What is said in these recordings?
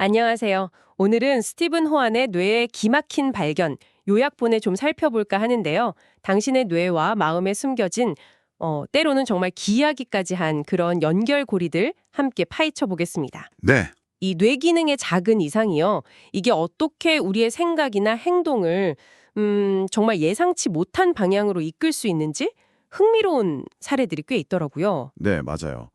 안녕하세요. 오늘은 스티븐 호안의 뇌의 기막힌 발견, 요약본을 좀 살펴볼까 하는데요. 당신의 뇌와 마음에 숨겨진 때로는 정말 기이하기까지 한 그런 연결고리들 함께 파헤쳐 보겠습니다. 네, 이 뇌 기능의 작은 이상이요. 이게 어떻게 우리의 생각이나 행동을 정말 예상치 못한 방향으로 이끌 수 있는지 흥미로운 사례들이 꽤 있더라고요. 네, 맞아요.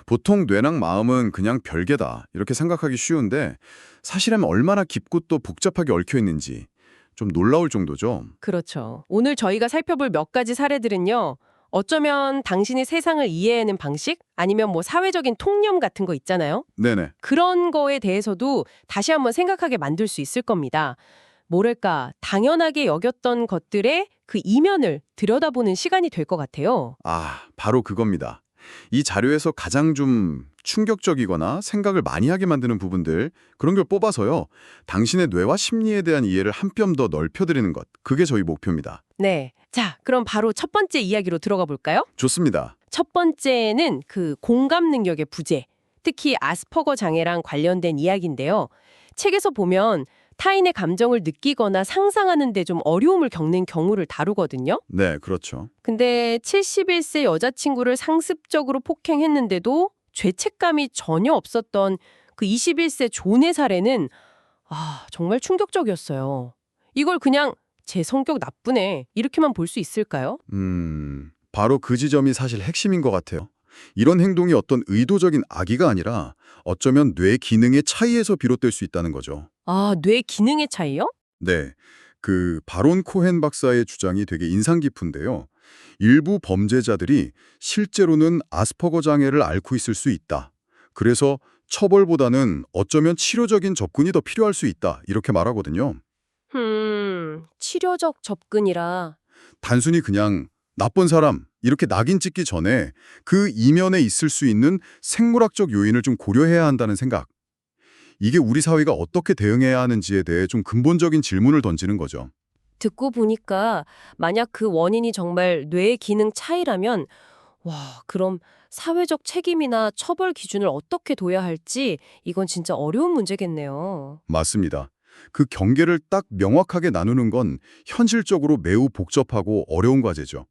보통 뇌랑 마음은 그냥 별개다 이렇게 생각하기 쉬운데 사실은 얼마나 깊고 또 복잡하게 얽혀 있는지 좀 놀라울 정도죠. 그렇죠. 오늘 저희가 살펴볼 몇 가지 사례들은요. 어쩌면 당신이 세상을 이해하는 방식 아니면 뭐 사회적인 통념 같은 거 있잖아요. 네네. 그런 거에 대해서도 다시 한번 생각하게 만들 수 있을 겁니다. 뭐랄까, 당연하게 여겼던 것들의 그 이면을 들여다보는 시간이 될 것 같아요. 바로 그겁니다. 이 자료에서 가장 좀 충격적이거나 생각을 많이 하게 만드는 부분들 그런 걸 뽑아서요. 당신의 뇌와 심리에 대한 이해를 한 뼘 더 넓혀드리는 것. 그게 저희 목표입니다. 네. 자, 그럼 바로 첫 번째 이야기로 들어가 볼까요? 좋습니다. 첫 번째는 그 공감 능력의 부재, 특히 아스퍼거 장애랑 관련된 이야기인데요. 책에서 보면 타인의 감정을 느끼거나 상상하는 데 좀 어려움을 겪는 경우를 다루거든요. 네, 그렇죠. 근데 71세 여자친구를 상습적으로 폭행했는데도 죄책감이 전혀 없었던 그 21세 존의 사례는 정말 충격적이었어요. 이걸 그냥 제 성격 나쁘네 이렇게만 볼 수 있을까요? 바로 그 지점이 사실 핵심인 것 같아요. 이런 행동이 어떤 의도적인 악의가 아니라 어쩌면 뇌 기능의 차이에서 비롯될 수 있다는 거죠. 뇌 기능의 차이요? 네, 그 바론 코헨 박사의 주장이 되게 인상 깊은데요. 일부 범죄자들이 실제로는 아스퍼거 장애를 앓고 있을 수 있다. 그래서 처벌보다는 어쩌면 치료적인 접근이 더 필요할 수 있다. 이렇게 말하거든요. 치료적 접근이라. 단순히 그냥 나쁜 사람 이렇게 낙인 찍기 전에 그 이면에 있을 수 있는 생물학적 요인을 좀 고려해야 한다는 생각. 이게 우리 사회가 어떻게 대응해야 하는지에 대해 좀 근본적인 질문을 던지는 거죠. 듣고 보니까 만약 그 원인이 정말 뇌 기능 차이라면 그럼 사회적 책임이나 처벌 기준을 어떻게 둬야 할지 이건 진짜 어려운 문제겠네요. 맞습니다. 그 경계를 딱 명확하게 나누는 건 현실적으로 매우 복잡하고 어려운 과제죠.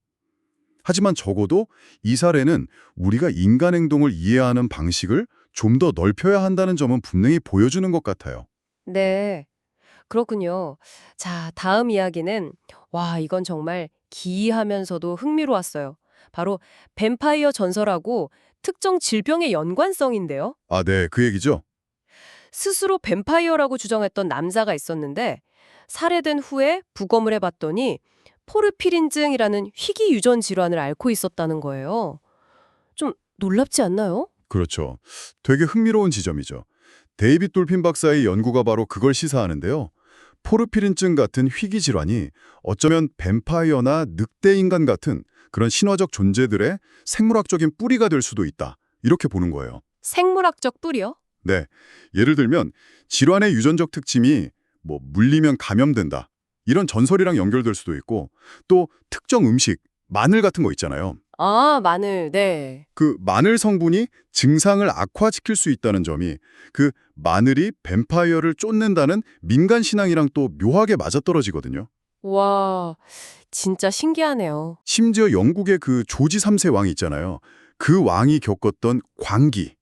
하지만 적어도 이 사례는 우리가 인간 행동을 이해하는 방식을 좀 더 넓혀야 한다는 점은 분명히 보여주는 것 같아요. 네, 그렇군요. 자, 다음 이야기는 이건 정말 기이하면서도 흥미로웠어요. 바로 뱀파이어 전설하고 특정 질병의 연관성인데요. 네, 그 얘기죠. 스스로 뱀파이어라고 주장했던 남자가 있었는데 살해된 후에 부검을 해봤더니 포르피린증이라는 희귀 유전 질환을 앓고 있었다는 거예요. 좀 놀랍지 않나요? 그렇죠. 되게 흥미로운 지점이죠. 데이빗 돌핀 박사의 연구가 바로 그걸 시사하는데요. 포르피린증 같은 희귀 질환이 어쩌면 뱀파이어나 늑대 인간 같은 그런 신화적 존재들의 생물학적인 뿌리가 될 수도 있다. 이렇게 보는 거예요. 생물학적 뿌리요? 네. 예를 들면 질환의 유전적 특징이 물리면 감염된다. 이런 전설이랑 연결될 수도 있고 또 특정 음식, 마늘 같은 거 있잖아요. 마늘, 네. 그 마늘 성분이 증상을 악화시킬 수 있다는 점이 그 마늘이 뱀파이어를 쫓는다는 민간 신앙이랑 또 묘하게 맞아떨어지거든요. 와, 진짜 신기하네요. 심지어 영국의 그 조지 3세 왕이 있잖아요. 그 왕이 겪었던 광기.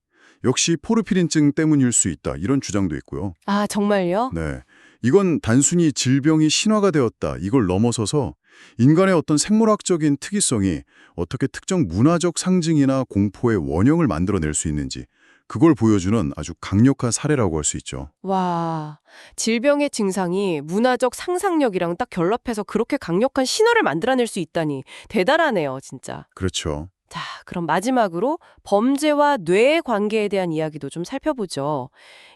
역시 포르피린증 때문일 수 있다. 이런 주장도 있고요. 정말요? 네. 이건 단순히 질병이 신화가 되었다. 이걸 넘어서서 인간의 어떤 생물학적인 특이성이 어떻게 특정 문화적 상징이나 공포의 원형을 만들어낼 수 있는지 그걸 보여주는 아주 강력한 사례라고 할 수 있죠. 와, 질병의 증상이 문화적 상상력이랑 딱 결합해서 그렇게 강력한 신화를 만들어낼 수 있다니 대단하네요, 진짜. 그렇죠. 자, 그럼 마지막으로 범죄와 뇌의 관계에 대한 이야기도 좀 살펴보죠.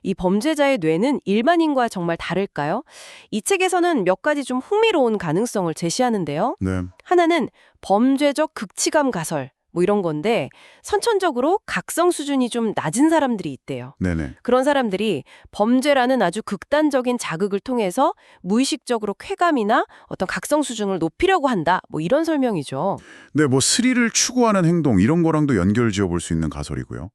이 범죄자의 뇌는 일반인과 정말 다를까요? 이 책에서는 몇 가지 좀 흥미로운 가능성을 제시하는데요. 네. 하나는 범죄적 극치감 가설, 뭐 이런 건데 선천적으로 각성 수준이 좀 낮은 사람들이 있대요. 네네. 그런 사람들이 범죄라는 아주 극단적인 자극을 통해서 무의식적으로 쾌감이나 어떤 각성 수준을 높이려고 한다. 뭐 이런 설명이죠. 네, 스릴을 추구하는 행동 이런 거랑도 연결 지어 볼 수 있는 가설이고요.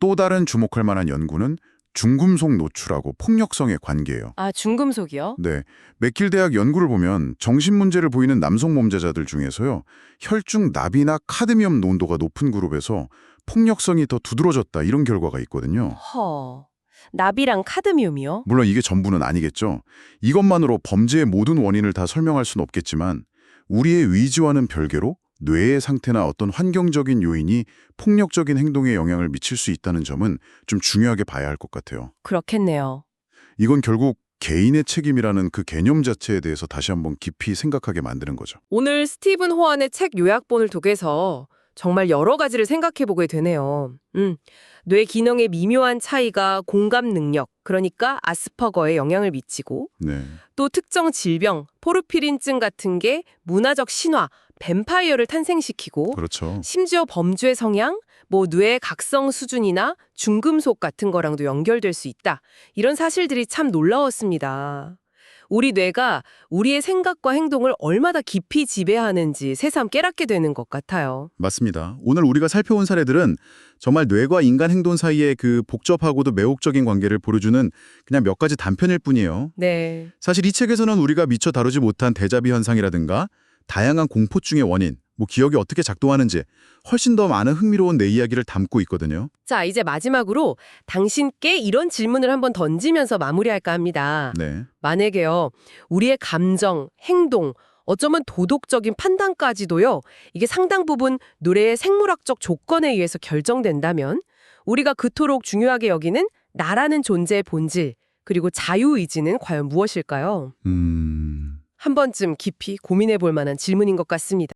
또 다른 주목할 만한 연구는 중금속 노출하고 폭력성의 관계예요. 아, 중금속이요? 네, 맥길 대학 연구를 보면 정신 문제를 보이는 남성 범죄자들 중에서요. 혈중 납이나 카드뮴 농도가 높은 그룹에서 폭력성이 더 두드러졌다 이런 결과가 있거든요. 허. 납이랑 카드뮴이요? 물론 이게 전부는 아니겠죠. 이것만으로 범죄의 모든 원인을 다 설명할 수는 없겠지만 우리의 의지와는 별개로 뇌의 상태나 어떤 환경적인 요인이 폭력적인 행동에 영향을 미칠 수 있다는 점은 좀 중요하게 봐야 할 것 같아요. 그렇겠네요. 이건 결국 개인의 책임이라는 그 개념 자체에 대해서 다시 한번 깊이 생각하게 만드는 거죠. 오늘 스티븐 호안의 책 요약본을 통해서 정말 여러 가지를 생각해보게 되네요. 뇌 기능의 미묘한 차이가 공감 능력, 그러니까 아스퍼거에 영향을 미치고 네. 또 특정 질병, 포르피린증 같은 게 문화적 신화, 뱀파이어를 탄생시키고 그렇죠. 심지어 범죄 성향, 뇌의 각성 수준이나 중금속 같은 거랑도 연결될 수 있다. 이런 사실들이 참 놀라웠습니다. 우리 뇌가 우리의 생각과 행동을 얼마나 깊이 지배하는지 새삼 깨닫게 되는 것 같아요. 맞습니다. 오늘 우리가 살펴온 사례들은 정말 뇌와 인간 행동 사이의 그 복잡하고도 매혹적인 관계를 보여주는 그냥 몇 가지 단편일 뿐이에요. 네. 사실 이 책에서는 우리가 미처 다루지 못한 데자뷰 현상이라든가 다양한 공포증의 원인, 기억이 어떻게 작동하는지 훨씬 더 많은 흥미로운 뇌 이야기를 담고 있거든요. 자, 이제 마지막으로 당신께 이런 질문을 한번 던지면서 마무리할까 합니다. 네. 만약에요, 우리의 감정, 행동, 어쩌면 도덕적인 판단까지도요, 이게 상당 부분 뇌의 생물학적 조건에 의해서 결정된다면 우리가 그토록 중요하게 여기는 나라는 존재의 본질, 그리고 자유의지는 과연 무엇일까요? 한 번쯤 깊이 고민해 볼 만한 질문인 것 같습니다.